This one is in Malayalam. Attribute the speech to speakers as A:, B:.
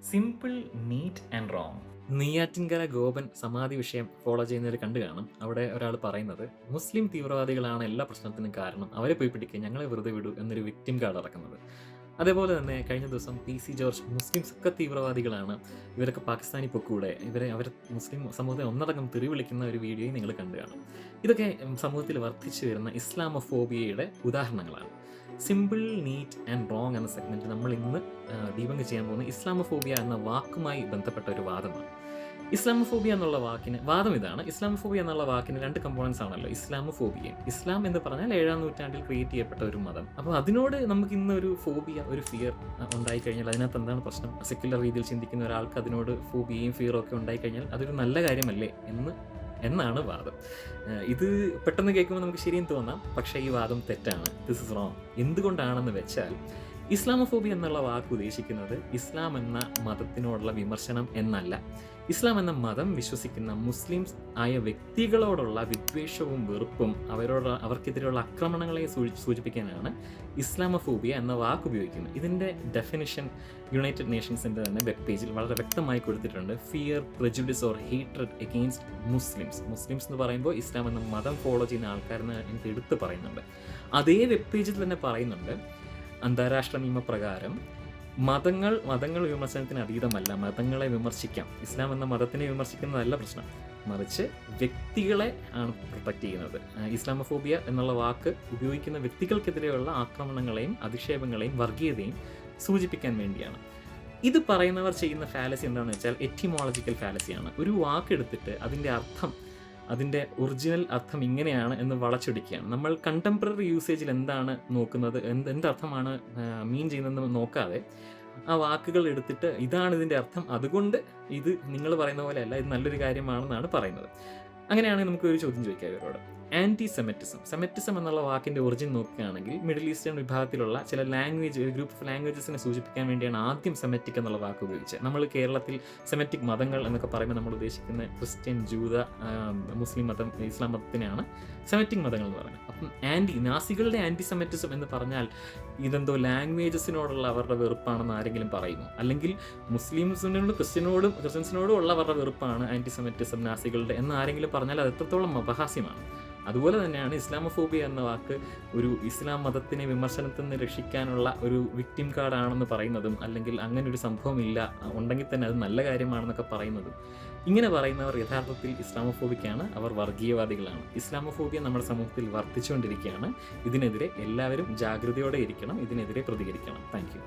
A: Simple, neat and wrong. Neyyattinkara Gopan സമാധി വിഷയം ഫോളോ ചെയ്യുന്നവർ കണ്ടു കാണും. അവിടെ ഒരാൾ പറയുന്നത് മുസ്ലിം തീവ്രവാദികളാണ് എല്ലാ പ്രശ്നത്തിനും കാരണം, അവരെ പോയി പിടിക്കുക, ഞങ്ങളെ വെറുതെ വിടൂ എന്നൊരു വിക്ടിം കാർഡ് ഇറക്കുന്നത്. അതേപോലെ തന്നെ കഴിഞ്ഞ ദിവസം PC ജോർജ് മുസ്ലിംസ് ഒക്കെ തീവ്രവാദികളാണ്, ഇവരൊക്കെ പാകിസ്ഥാനി പൊക്കൂടെ, അവർ മുസ്ലിം സമൂഹത്തെ ഒന്നടങ്കം തെറി വിളിക്കുന്ന ഒരു വീഡിയോയും നിങ്ങൾ കണ്ടു കാണും. ഇതൊക്കെ സമൂഹത്തിൽ വർദ്ധിച്ചു വരുന്ന ഇസ്ലാമോഫോബിയയുടെ ഉദാഹരണങ്ങളാണ്. സിമ്പിൾ, നീറ്റ് ആൻഡ് റോങ് എന്ന സെഗ്മെന്റ് നമ്മൾ ഇന്ന് ഡീബങ്ക് ചെയ്യാൻ പോകുന്ന ഇസ്ലാമോഫോബിയ എന്ന വാക്കുമായി ബന്ധപ്പെട്ട ഒരു വാദമാണ്. ഇസ്ലാമോഫോബിയ എന്നുള്ള വാക്കിന് വാദം ഇതാണ്: ഇസ്ലാമോഫോബിയ എന്നുള്ള വാക്കിന് രണ്ട് കമ്പോണൻസ് ആണല്ലോ, ഇസ്ലാമോഫോബിയയും. ഇസ്ലാം എന്ന് പറഞ്ഞാൽ 7-ാം നൂറ്റാണ്ടിൽ ക്രിയേറ്റ് ചെയ്യപ്പെട്ട ഒരു മതം. അപ്പോൾ അതിനോട് നമുക്ക് ഇന്ന് ഒരു ഫോബിയ, ഒരു ഫിയർ ഉണ്ടായിക്കഴിഞ്ഞാൽ അതിനകത്ത് എന്താണ് പ്രശ്നം? സെക്യുലർ രീതിയിൽ ചിന്തിക്കുന്ന ഒരാൾക്ക് അതിനോട് ഫോബിയയും ഫിയറും ഒക്കെ ഉണ്ടായിക്കഴിഞ്ഞാൽ അതൊരു നല്ല കാര്യമല്ലേ എന്നാണ് വാദം. ഇത് പെട്ടെന്ന് കേൾക്കുമ്പോൾ നമുക്ക് ശരിയെന്ന് തോന്നാം, പക്ഷേ ഈ വാദം തെറ്റാണ്. This is wrong. എന്തുകൊണ്ടാണെന്ന് വെച്ചാൽ, ഇസ്ലാമോഫോബിയ എന്നുള്ള വാക്ക് ഉദ്ദേശിക്കുന്നത് ഇസ്ലാം എന്ന മതത്തിനോടുള്ള വിമർശനം എന്നല്ല. ഇസ്ലാം എന്ന മതം വിശ്വസിക്കുന്ന മുസ്ലിംസ് ആയ വ്യക്തികളോടുള്ള വിദ്വേഷവും വെറുപ്പും അവർക്കെതിരെയുള്ള ആക്രമണങ്ങളെ സൂചിപ്പിക്കാനാണ് ഇസ്ലാമോഫോബിയ എന്ന വാക്ക് ഉപയോഗിക്കുന്നത്. ഇതിൻ്റെ ഡെഫിനിഷൻ യുണൈറ്റഡ് നേഷൻസിൻ്റെ തന്നെ വെബ് പേജിൽ വളരെ വ്യക്തമായി കൊടുത്തിട്ടുണ്ട്: fear, prejudice or hatred against Muslims. Muslims എന്ന് പറയുമ്പോൾ ഇസ്ലാം എന്ന മതം ഫോളോ ചെയ്യുന്ന ആൾക്കാരെന്ന് എനിക്ക് എടുത്ത് പറയുന്നുണ്ട്. അതേ വെബ് പേജിൽ തന്നെ പറയുന്നുണ്ട്, അന്താരാഷ്ട്ര നിയമപ്രകാരം മതങ്ങൾ വിമർശനത്തിന് അതീതമല്ല, മതങ്ങളെ വിമർശിക്കാം. ഇസ്ലാം എന്ന മതത്തിനെ വിമർശിക്കുന്നതല്ല പ്രശ്നം, മറിച്ച് വ്യക്തികളെ ആണ് പ്രൊട്ടക്റ്റ് ചെയ്യുന്നത്. ഇസ്ലാമോഫോബിയ എന്നുള്ള വാക്ക് ഉപയോഗിക്കുന്ന വ്യക്തികൾക്കെതിരെയുള്ള ആക്രമണങ്ങളെയും അധിക്ഷേപങ്ങളെയും വർഗീയതയും സൂചിപ്പിക്കാൻ വേണ്ടിയാണ്. ഇത് പറയുന്നവർ ചെയ്യുന്ന ഫാലസി എന്താണെന്ന് വെച്ചാൽ എറ്റിമോളജിക്കൽ ഫാലസിയാണ്. ഒരു വാക്കെടുത്തിട്ട് അതിൻ്റെ ഒറിജിനൽ അർത്ഥം ഇങ്ങനെയാണ് എന്ന് വളച്ചൊടിക്കുകയാണ്. നമ്മൾ കണ്ടംപററി യൂസേജിൽ എന്താണ് നോക്കുന്നത്, എന്തർത്ഥമാണ് മീൻ ചെയ്യുന്നതെന്ന് നോക്കാതെ ആ വാക്കുകൾ എടുത്തിട്ട് ഇതാണ് ഇതിൻ്റെ അർത്ഥം, അതുകൊണ്ട് ഇത് നിങ്ങൾ പറയുന്ന പോലെ അല്ല, ഇത് നല്ലൊരു കാര്യമാണെന്നാണ് പറയുന്നത്. അങ്ങനെയാണെങ്കിൽ നമുക്കൊരു ചോദ്യം ചോദിക്കാം ഇവരോട്: ആൻറ്റി സെമറ്റിസം എന്നുള്ള വാക്കിൻ്റെ ഒറിജിൻ നോക്കുകയാണെങ്കിൽ മിഡിൽ ഈസ്റ്റേൺ വിഭാഗത്തിലുള്ള ചില ഒരു ഗ്രൂപ്പ് ഓഫ് ലാംഗ്വേജസിനെ സൂചിപ്പിക്കാൻ വേണ്ടിയാണ് ആദ്യം സെമറ്റിക് എന്നുള്ള വാക്ക് ഉപയോഗിച്ചത്. നമ്മൾ കേരളത്തിൽ സെമറ്റിക് മതങ്ങൾ എന്നൊക്കെ പറയുമ്പോൾ നമ്മൾ ഉദ്ദേശിക്കുന്ന ക്രിസ്ത്യൻ, ജൂത, മുസ്ലിം മതം, ഇസ്ലാം മതത്തിനെയാണ് സെമറ്റിക് മതങ്ങൾ എന്ന് പറയുന്നത്. അപ്പം നാസികളുടെ ആൻറ്റി സെമറ്റിസം എന്ന് പറഞ്ഞാൽ ഇതെന്തോ ലാംഗ്വേജസിനോടുള്ള അവരുടെ വെറുപ്പാണെന്ന് ആരെങ്കിലും പറയുമോ? അല്ലെങ്കിൽ മുസ്ലിംസിനോടും ക്രിസ്ത്യൻസിനോടും ഉള്ള അവരുടെ വെറുപ്പാണ് ആൻറ്റി സെമറ്റിസം നാസികളുടെ എന്ന് ആരെങ്കിലും പറഞ്ഞാൽ അത് എത്രത്തോളം അപഹാസ്യമാണ്. അതുപോലെ തന്നെയാണ് ഇസ്ലാമോഫോബിയ എന്ന വാക്ക് ഒരു ഇസ്ലാം മതത്തിനെ വിമർശനത്തിൽ നിന്ന് രക്ഷിക്കാനുള്ള ഒരു വിക്ടിം കാർഡാണെന്ന് പറയുന്നതും, അല്ലെങ്കിൽ അങ്ങനെ ഒരു സംഭവം ഇല്ല, ഉണ്ടെങ്കിൽ തന്നെ അത് നല്ല കാര്യമാണെന്നൊക്കെ പറയുന്നതും. ഇങ്ങനെ പറയുന്നവർ യഥാർത്ഥത്തിൽ ഇസ്ലാമോഫോബിക്കാണ്, അവർ വർഗീയവാദികളാണ്. ഇസ്ലാമോഫോബിയ നമ്മുടെ സമൂഹത്തിൽ വർദ്ധിച്ചുകൊണ്ടിരിക്കുകയാണ്. ഇതിനെതിരെ എല്ലാവരും ജാഗ്രതയോടെ ഇരിക്കണം, ഇതിനെതിരെ പ്രതികരിക്കണം. Thank U.